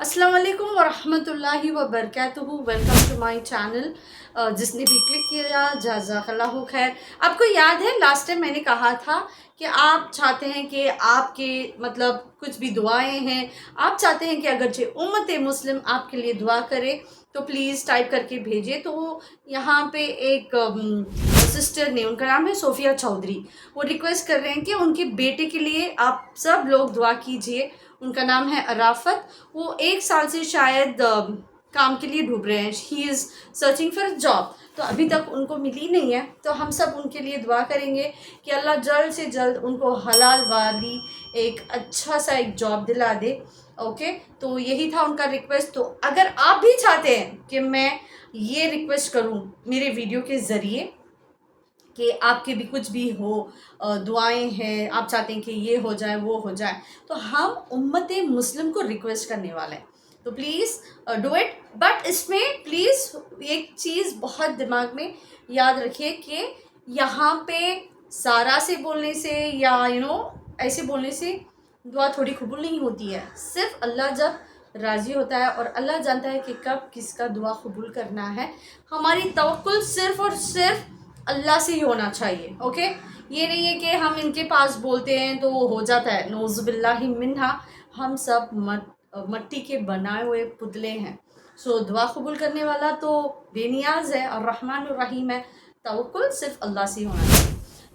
अस्सलाम वालेकुम वरहमतुल्लाहि वबरकातुहू। Welcome to my channel. जिसने भी क्लिक किया जज़ाकल्लाहु खैर। आपको याद है लास्ट टाइम मैंने कहा था कि आप चाहते हैं कि आपके मतलब कुछ भी दुआएं हैं, आप चाहते हैं कि अगरचे उम्मत मुस्लिम आपके लिए दुआ करे तो प्लीज़ टाइप करके भेजिए। तो यहाँ पे एक सिस्टर ने, उनका नाम है सोफिया चौधरी, वो रिक्वेस्ट कर रहे हैं कि उनके बेटे के लिए आप सब लोग दुआ कीजिए। उनका नाम है अराफत। वो 1 साल से शायद काम के लिए ढूंढ रहे हैं। He is searching for job, तो अभी तक उनको मिली नहीं है। तो हम सब उनके लिए दुआ करेंगे कि अल्लाह जल्द से जल्द उनको हलाल वाली एक अच्छा सा एक जॉब दिला दे। ओके, तो यही था उनका रिक्वेस्ट। तो अगर आप भी चाहते हैं कि मैं ये रिक्वेस्ट करूं मेरे वीडियो के ज़रिए कि आपके भी कुछ भी हो, दुआएं हैं, आप चाहते हैं कि ये हो जाए वो हो जाए, तो हम उम्मत मुस्लिम को रिक्वेस्ट करने वाले हैं। तो प्लीज़ डू इट। बट इसमें प्लीज़ एक चीज़ बहुत दिमाग में याद रखिए कि यहाँ पे सारा से बोलने से या ऐसे बोलने से दुआ थोड़ी कबूल नहीं होती है। सिर्फ अल्लाह जब राज़ी होता है और अल्लाह जानता है कि कब किसका दुआ कबूल करना है। हमारी तवक्कुल सिर्फ़ और सिर्फ अल्लाह से ही होना चाहिए। ओके, ये नहीं है कि हम इनके पास बोलते हैं तो वो हो जाता है। नौज़ुबिल्लाहि मिन्हा, हम सब मट्टी के बनाए हुए पुतले हैं। सो दुआ कबूल करने वाला तो बेनियाज है और रहमान और रहीम है। तवक्कुल सिर्फ अल्लाह से ही होना चाहिए।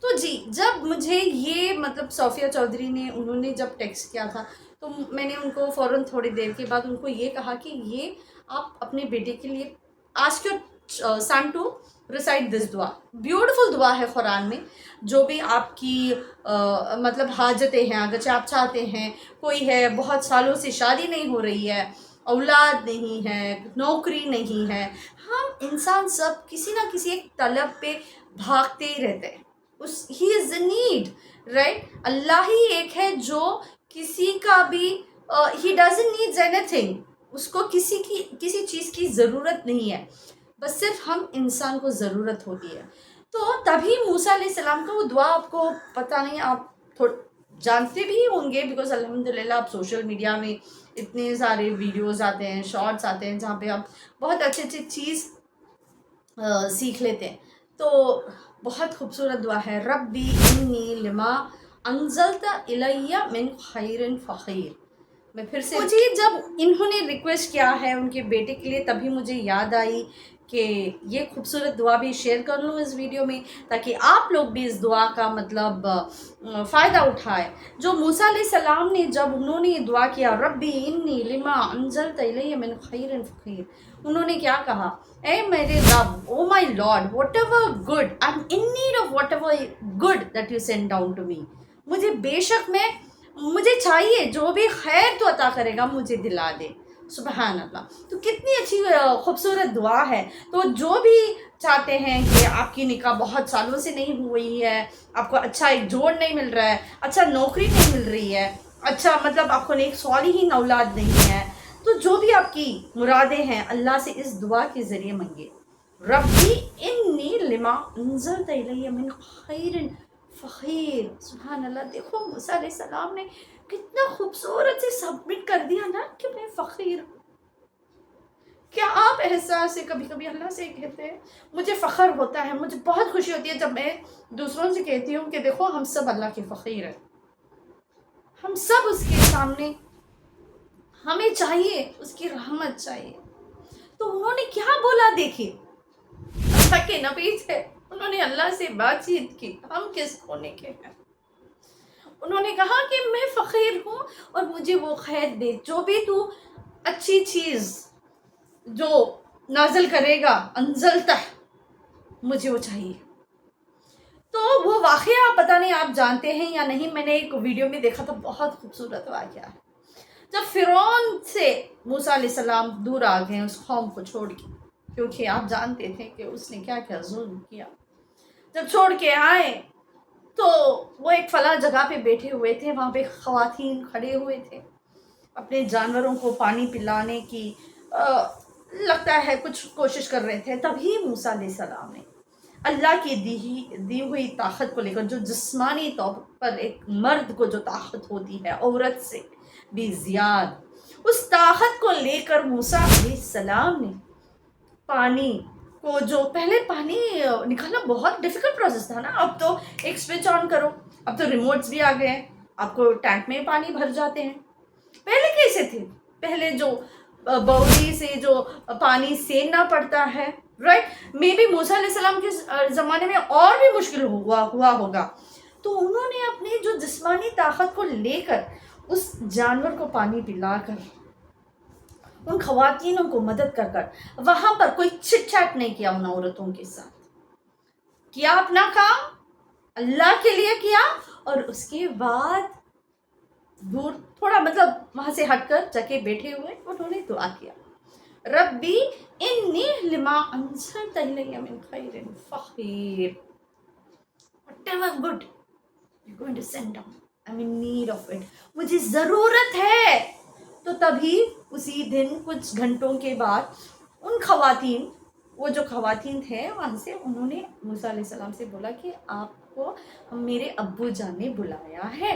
तो जी, जब मुझे ये मतलब सोफिया चौधरी ने उन्होंने जब टेक्स्ट किया था तो मैंने उनको फ़ौरन थोड़ी देर के बाद उनको ये कहा कि ये आप अपने बेटे के लिए ask your son to recite this दुआ। ब्यूटीफुल दुआ है कुरान में। जो भी आपकी मतलब हाजतें हैं, अगर आप चाहते हैं, कोई है बहुत सालों से शादी नहीं हो रही है, औलाद नहीं है, नौकरी नहीं है, हम इंसान सब किसी ना किसी एक तलब पे भागते ही रहते हैं। उस he is in need, right. अल्लाह ही एक है जो किसी का भी ही डजंट नीड्स एनीथिंग। उसको किसी चीज़ की ज़रूरत नहीं है, बस सिर्फ हम इंसान को ज़रूरत होती है। तो तभी मूसा अलैहिस्सलाम का वो दुआ, आपको पता नहीं, आप थोड़ा जानते भी होंगे बिकॉज अल्हम्दुलिल्लाह आप सोशल मीडिया में इतने सारे वीडियोस आते हैं, शॉर्ट्स आते हैं जहाँ पे आप बहुत अच्छी अच्छी चीज़ सीख लेते हैं। तो बहुत खूबसूरत दुआ है, रब्बी इन्नी लिमा अंज़लता इलैया मिन खैरिन फ़क़ीर। मैं फिर से मुझे जब इन्होंने रिक्वेस्ट किया है उनके बेटे के लिए, तभी मुझे याद आई कि ये खूबसूरत दुआ भी शेयर कर लूँ इस वीडियो में, ताकि आप लोग भी इस दुआ का मतलब फ़ायदा उठाएं। जो मूसा अलैहिस्सलाम ने जब उन्होंने ये दुआ किया, रब्बी इन्नी लिमा अंज़लता इलैया मिन खैरिन फ़क़ीर, उन्होंने क्या कहा, ए मेरे रब, oh my Lord, whatever good, I am in need of whatever good that you send down to me. मुझे बेशक मुझे चाहिए जो भी खैर तो अता करेगा मुझे दिला दे। सुबहान अल्लाह। तो कितनी अच्छी खूबसूरत दुआ है। तो जो भी चाहते हैं कि आपकी निकाह बहुत सालों से नहीं हुई है, आपको अच्छा एक जोड़ नहीं मिल रहा है, अच्छा नौकरी नहीं मिल रही है, अच्छा मतलब आपको एक सालिहीन औलाद नहीं है, तो जो भी आपकी मुरादें हैं अल्लाह से इस दुआ के ज़रिए मंगे। रब्बी इन्नी लिमा अंज़लता इलैया मिन खैरिन फ़क़ीर। सुभान अल्लाह। देखो मूसा अलैहिस्सलाम ने कितना खूबसूरत से सबमिट कर दिया ना कि मैं फ़क़ीर हूँ। क्या आप एहसास से कभी कभी अल्लाह से कहते हैं? मुझे फ़ख्र होता है, मुझे बहुत खुशी होती है जब मैं दूसरों से कहती हूँ कि देखो हम सब अल्लाह के फ़क़ीर हैं, हम सब उसके सामने, हमें चाहिए उसकी रहमत चाहिए। तो उन्होंने क्या बोला देखिए, अल्लाह के नबी थे, उन्होंने अल्लाह से बातचीत की, हम किस होने के हैं। उन्होंने कहा कि मैं फ़कीर हूँ और मुझे वो खैर दे, जो भी तू अच्छी चीज़ जो नाज़िल करेगा, अंज़लता, मुझे वो चाहिए। तो वो वाक़या पता नहीं आप जानते हैं या नहीं, मैंने एक वीडियो में देखा था, बहुत खूबसूरत वाक़या है। जब फ़िरौन से मूसा अलैहिस्सलाम दूर आ गए उस कौम को छोड़ के, क्योंकि आप जानते थे कि उसने क्या क्या जुल्म किया। जब छोड़ के आए तो वो एक फला जगह पे बैठे हुए थे, वहाँ पे ख़वातीन खड़े हुए थे, अपने जानवरों को पानी पिलाने की लगता है कुछ कोशिश कर रहे थे। तभी मूसा अलैहिस्सलाम ने अल्लाह की दी हुई ताकत को लेकर, जो जिस्मानी तौर पर एक मर्द को जो ताकत होती है औरत से भी ज़्यादा, اس طاقت کو لے کر موسیٰ علیہ السلام نے پانی کو، جو پہلے پانی نکالنا بہت ڈیفیکلٹ پروسیس تھا نا، اب تو ایک سوئچ آن کرو، اب تو ریموٹس بھی آ گئے ہیں، آپ کو ٹینک میں پانی بھر جاتے ہیں. پہلے کیسے تھے؟ پہلے جو بوری سے جو پانی سیننا پڑتا ہے، رائٹ، مے بی موسیٰ علیہ السلام کے زمانے میں اور بھی مشکل ہوا ہوگا. تو انہوں نے اپنی جو جسمانی طاقت کو لے کر اس جانور کو پانی پلا کر، ان خواتینوں کو مدد کر کر، وہاں پر کوئی چٹ چاٹ نہیں کیا ان عورتوں کے ساتھ، کیا اپنا کام اللہ کے لیے کیا، اور اس کے بعد دور تھوڑا مطلب وہاں سے ہٹ کر جا کے بیٹھے ہوئے انہوں نے دعا کیا، ربی انی لما انزلت الی من خیر فقیر، whatever good you're going to send down, I'm in need of it، مجھے ضرورت ہے. تو تبھی اسی دن کچھ گھنٹوں کے بعد ان خواتین، وہ جو خواتین تھے وہاں سے، انہوں نے موسیٰ علیہ السلام سے بولا کہ آپ کو میرے ابو جان نے بلایا ہے.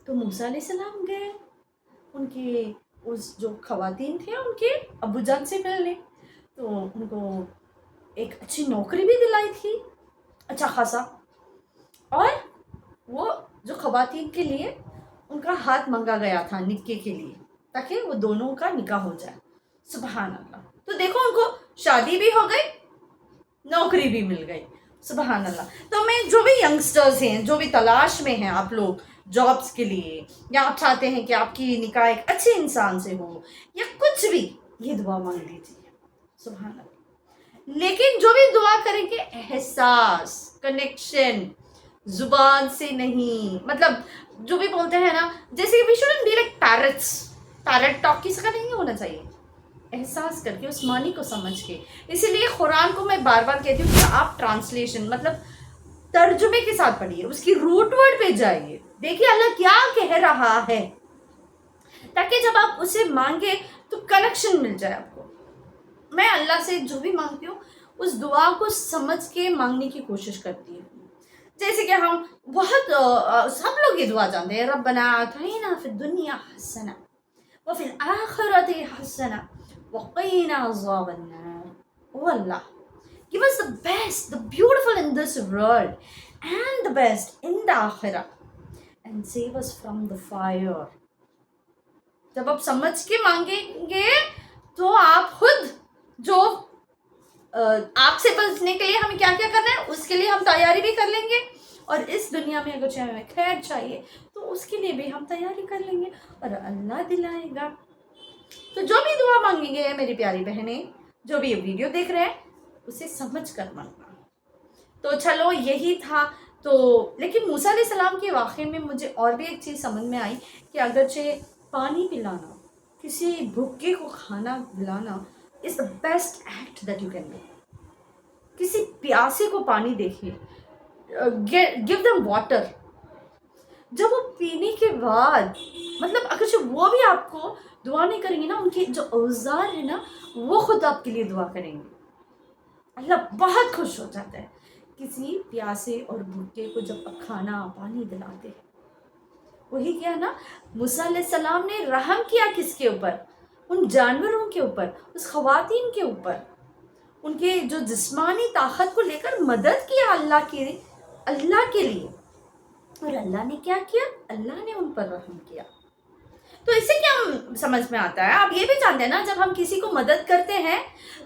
تو موسیٰ علیہ السلام گئے ان کے اس جو خواتین تھے ان کے ابو جان سے ملنے. تو ان کو ایک اچھی نوکری بھی دلائی تھی، اچھا خاصا، اور وہ جو خواتین کے لیے ان کا ہاتھ مانگا گیا تھا نکاح کے لیے، تاکہ وہ دونوں کا نکاح ہو جائے. سبحان اللہ. تو دیکھو ان کو شادی بھی ہو گئی، نوکری بھی مل گئی. سبحان اللہ. تو میں جو بھی ینگسٹرز ہیں، جو بھی تلاش میں ہیں آپ لوگ جابس کے لیے، یا آپ چاہتے ہیں کہ آپ کی نکاح ایک اچھے انسان سے ہو، یا کچھ بھی، یہ دعا مانگ لیجیے. سبحان اللہ. لیکن جو بھی دعا کریں گے احساس، کنیکشن، زبان سے نہیں. مطلب جو بھی بولتے ہیں نا، جیسے کہ we shouldn't be like parrot talk, کسی کا نہیں ہونا چاہیے. احساس کر کے، اس معنی کو سمجھ کے. اسی لیے قرآن کو میں بار بار کہتی ہوں کہ آپ ٹرانسلیشن مطلب ترجمے کے ساتھ پڑھیے، اس کی روٹ ورڈ پہ جائیے، دیکھیے اللہ کیا کہہ رہا ہے، تاکہ جب آپ اسے مانگے تو کنیکشن مل جائے آپ کو. میں اللہ سے جو بھی مانگتی ہوں اس دعا کو سمجھ کے مانگنے کی کوشش کرتی ہوں. جیسے کہ ہم بہت سب لوگ یہ دعا جانتے ہیں، ربنا آتینا فی الدنیا حسنہ وفی الآخرۃ حسنہ وقینا عذاب النار. او اللہ، give us the best, the beautiful in this world and the best in the akhirah and save us from the fire. جب آپ سمجھ کے مانگیں گے تو آپ خود جو آگ سے بچنے کے لیے ہمیں کیا کیا کرنا ہے اس کے لیے ہم تیاری بھی کر لیں گے، اور اس دنیا میں اگر چاہے ہمیں خیر چاہیے تو اس کے لیے بھی ہم تیاری کر لیں گے اور اللہ دلائے گا. تو جو بھی دعا مانگیں گے میری پیاری بہنیں، جو بھی یہ ویڈیو دیکھ رہے ہیں، اسے سمجھ کر مانگنا. تو چلو یہی تھا. تو لیکن موسیٰ علیہ السلام کے واقعے میں مجھے اور بھی ایک چیز سمجھ میں آئی کہ اگرچہ پانی پلانا، کسی بھوکے کو کھانا دلانا is the best act that you can do. کسی پیاسے کو پانی دیکھیے، give them water. جب وہ پینے کے بعد مطلب اگرچہ وہ بھی آپ کو دعا نہیں کریں گے نا، ان کے جو اوزار ہے نا وہ خود آپ کے لیے دعا کریں گے. اللہ بہت خوش ہو جاتا ہے کسی پیاسے اور بھوکے کو جب آپ کھانا پانی دلاتے ہیں. وہی کیا نا، موسیٰ علیہ السلام نے رحم کیا کس کے اوپر؟ ان جانوروں کے اوپر، اس خواتین کے اوپر، ان کے جو جسمانی طاقت کو لے کر مدد کیا اللہ کے لیے. اور اللہ نے کیا کیا؟ اللہ نے ان پر رحم کیا. تو اس سے کیا سمجھ میں آتا ہے؟ آپ یہ بھی جانتے ہیں نا، جب ہم کسی کو مدد کرتے ہیں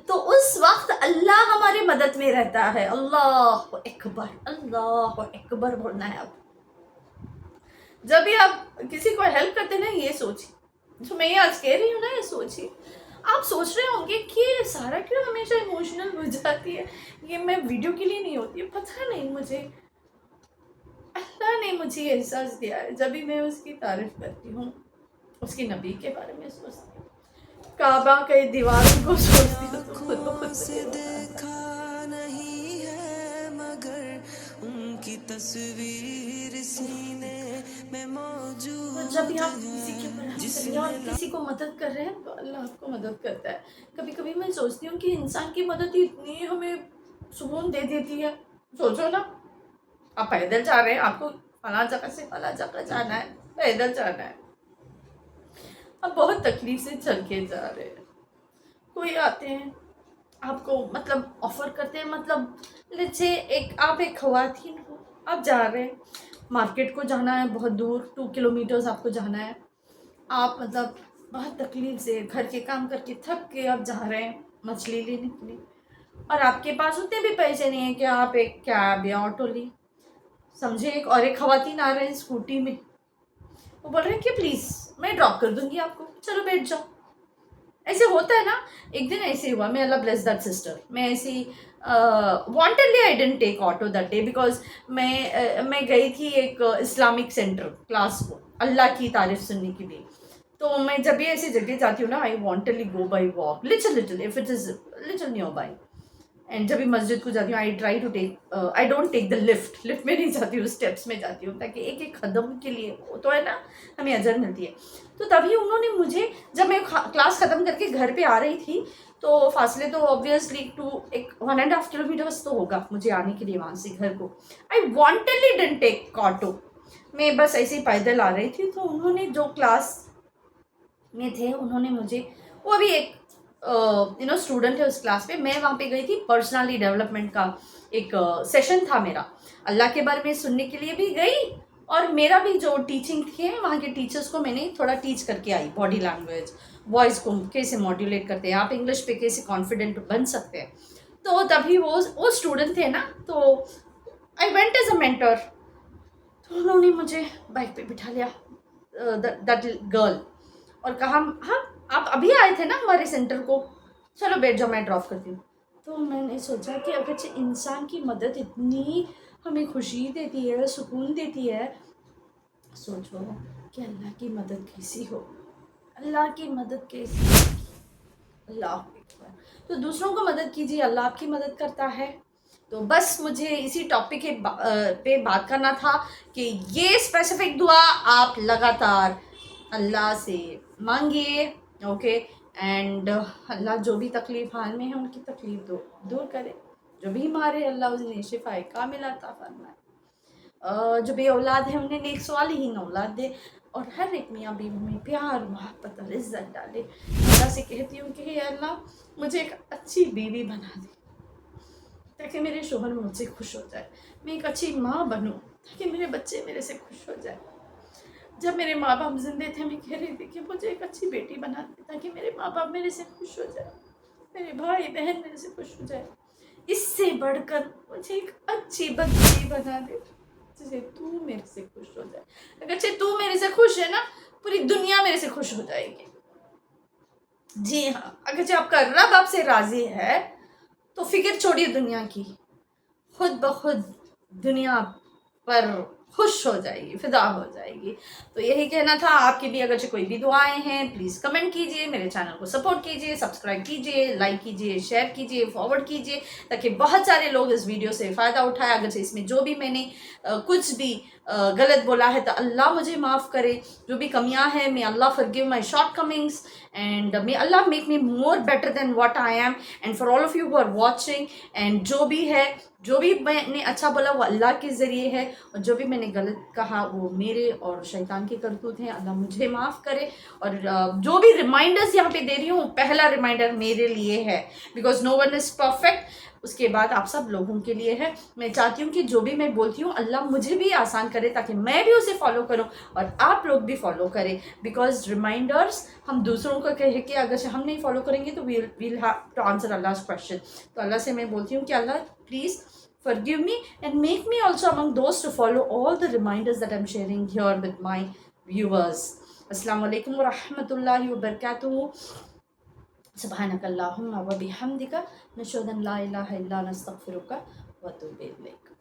تو اس وقت اللہ ہماری مدد میں رہتا ہے. اللہ اکبر، اللہ اکبر بولنا ہے. اب جب بھی آپ کسی کو ہیلپ کرتے ہیں نا، یہ سوچیے، جو میں یہ آج کہہ رہی ہوں نا، یہ سوچیے. آپ سوچ رہے ہوں گے کہ سارا کیوں ہمیشہ ایموشنل ہو جاتی ہے، یہ میں ویڈیو کے لیے نہیں ہوتی ہے. پتہ نہیں، مجھے اللہ نے مجھے یہ احساس دیا ہے جب بھی میں اس کی تعریف کرتی ہوں، اس کے نبی کے بارے میں سوچتی ہوں، کعبہ کے دیواروں کو سوچتی ہوں، تو خود بخود سے دیکھا نہیں ہے مگر ان کی تصویر سینے میں موجود. جب بھی آپ کسی کے اوپر رحم کریں اور کسی کو مدد کر رہے ہیں تو اللہ آپ کو مدد کرتا ہے. کبھی کبھی میں سوچتی ہوں کہ انسان کی مدد اتنی ہمیں سکون دے دیتی ہے. سوچو نا، آپ پیدل جا رہے ہیں، آپ کو فلاں جگہ سے فلاں جگہ جانا ہے، پیدل جانا ہے. اب तकलीफ से चल के जा रहे हैं। कोई आते हैं आपको मतलब ऑफर करते हैं, मतलब लेट्स से आप एक खवातीन हो, आप जा रहे हैं, मार्केट को जाना है बहुत दूर, 2 किलोमीटर्स आपको जाना है, आप मतलब बहुत तकलीफ से घर के काम करके थक के आप जा रहे हैं मछली लेने के लिए, और आपके पास उतने भी पैसे नहीं हैं कि आप एक कैब या ऑटो ली। समझे, एक खवातीन आ रहे हैं स्कूटी में, वो बोल रहे हैं कि प्लीज़ मैं ड्रॉप कर दूंगी आपको, चलो बैठ जाओ। ऐसे होता है ना। एक दिन ऐसे हुआ, मैं अल्लाह ब्लेस दैट सिस्टर, मैं ऐसी wantedly I didn't take auto that day, because मैं गई थी एक इस्लामिक सेंटर क्लास को अल्लाह की तारीफ सुनने के लिए। तो मैं जब भी ऐसी जगह जाती हूँ ना, I wantedly go by walk little if it is little near by. And जब भी मस्जिद को जाती हूँ I try to take, I don't take the lift में नहीं जाती हूँ, स्टेप्स में जाती हूँ, ताकि एक एक कदम के लिए वो तो है ना हमें अजर मिलती है। तो तभी उन्होंने मुझे, जब मैं क्लास ख़त्म करके घर पे आ रही थी, तो फासले तो ऑब्वियसली 1.5 किलोमीटर्स तो होगा मुझे आने के लिए वहाँ से घर को। आई वॉन्टेडली डिडंट टेक ऑटो, मैं बस ऐसे ही पैदल आ रही थी। तो उन्होंने जो क्लास में थे उन्होंने मुझे, वो अभी एक स्टूडेंट है उस क्लास पे, मैं वहाँ पे गई थी पर्सनालिटी डेवलपमेंट का एक सेशन था मेरा, अल्लाह के बारे में सुनने के लिए भी गई, और मेरा भी जो टीचिंग थी वहाँ के टीचर्स को मैंने थोड़ा टीच करके आई, बॉडी लैंग्वेज, वॉइस को कैसे मॉड्यूलेट करते हैं आप, इंग्लिश पे कैसे कॉन्फिडेंट बन सकते हैं। तो तभी वो स्टूडेंट थे ना, तो I went as a mentor. तो उन्होंने मुझे बाइक पे बिठा लिया, दैट गर्ल, और कहा हाँ आप अभी आए थे ना हमारे सेंटर को, चलो बैठ जाओ मैं ड्रॉप करती हूँ। तो मैंने सोचा कि अगर इंसान की मदद इतनी हमें खुशी देती है, सुकून देती है, सोचो कि अल्लाह की मदद कैसी हो, अल्लाह की मदद कैसी होगी। अल्लाह अकबर। तो दूसरों को मदद कीजिए, अल्लाह आपकी मदद करता है। तो बस मुझे इसी टॉपिक पे बात करना था कि ये स्पेसिफिक दुआ आप लगातार अल्लाह से मांगिए, ओके। एंड अल्लाह जो भी तकलीफ हाल में है उनकी तकलीफ दूर करे, जो भी मारे अल्लाह उन्हें शिफाए कामिला अता फरमाए, जो बे औलाद है उन्हें नेक सालिहीन औलाद दे, और हर एक मियाँ बीवी में प्यार मोहब्बत और इज़्ज़त डाले। अल्लाह से कहती हूँ कि हे अल्लाह मुझे एक अच्छी बीवी बना दे ताकि मेरे शोहर मुझसे खुश हो जाए, मैं एक अच्छी माँ बनूँ ताकि मेरे बच्चे मेरे से खुश हो जाए। जब मेरे माँ बाप जिंदे थे मैं कह रही थी कि मुझे एक अच्छी बेटी बना दे ताकि मेरे माँ बाप मेरे से खुश हो जाए, मेरे भाई बहन मेरे से खुश हो जाए। इससे बढ़कर मुझे एक अच्छी बच्ची बना दे जिसे तू मेरे से खुश हो जाए। अगर तू मेरे से खुश है ना, पूरी दुनिया मेरे से खुश हो जाएगी। जी हाँ, अगर आपका रब आपसे राजी है तो फिक्र छोड़िए दुनिया की, खुद ब खुद दुनिया पर खुश हो जाएगी, फिदा हो जाएगी। तो यही कहना था। आपकी भी अगर कोई भी दुआएं हैं प्लीज़ कमेंट कीजिए, मेरे चैनल को सपोर्ट कीजिए, सब्सक्राइब कीजिए, लाइक कीजिए, शेयर कीजिए, फॉरवर्ड कीजिए, ताकि बहुत सारे लोग इस वीडियो से फ़ायदा उठाए। अगर इसमें जो भी मैंने कुछ भी गलत बोला है तो अल्लाह मुझे माफ़ करे, जो भी कमियां हैं may Allah forgive my shortcomings and may Allah make me more better than what I am. And for all of you who are watching, and जो भी है, जो भी मैंने अच्छा बोला वो अल्लाह के ज़रिए है, और जो भी मैंने गलत कहा वो मेरे और शैतान की करतूत हैं। अल्लाह मुझे माफ़ करे। और जो भी रिमाइंडर्स यहाँ पे दे रही हूँ, पहला रिमाइंडर मेरे लिए है, because no one is perfect. उसके बाद आप सब लोगों के लिए है। मैं चाहती हूँ कि जो भी मैं बोलती हूँ अल्लाह मुझे भी आसान करे ताकि मैं भी उसे फॉलो करूँ और आप लोग भी फॉलो करें। बिकॉज रिमाइंडर्स हम दूसरों को कह के अगर हम नहीं फॉलो करेंगे तो वील हैव टू आंसर अल्लाह क्वेश्चन। तो अल्लाह से मैं बोलती हूँ कि अल्लाह please forgive me and make me also among those to follow all the reminders that I'm sharing here with my viewers. Assalamu alaikum wa rahmatullahi wa barakatuhu. Subhanakallahumma wa bihamdika nashhadu an la ilaha illa anta astaghfiruka wa atubu ilayk.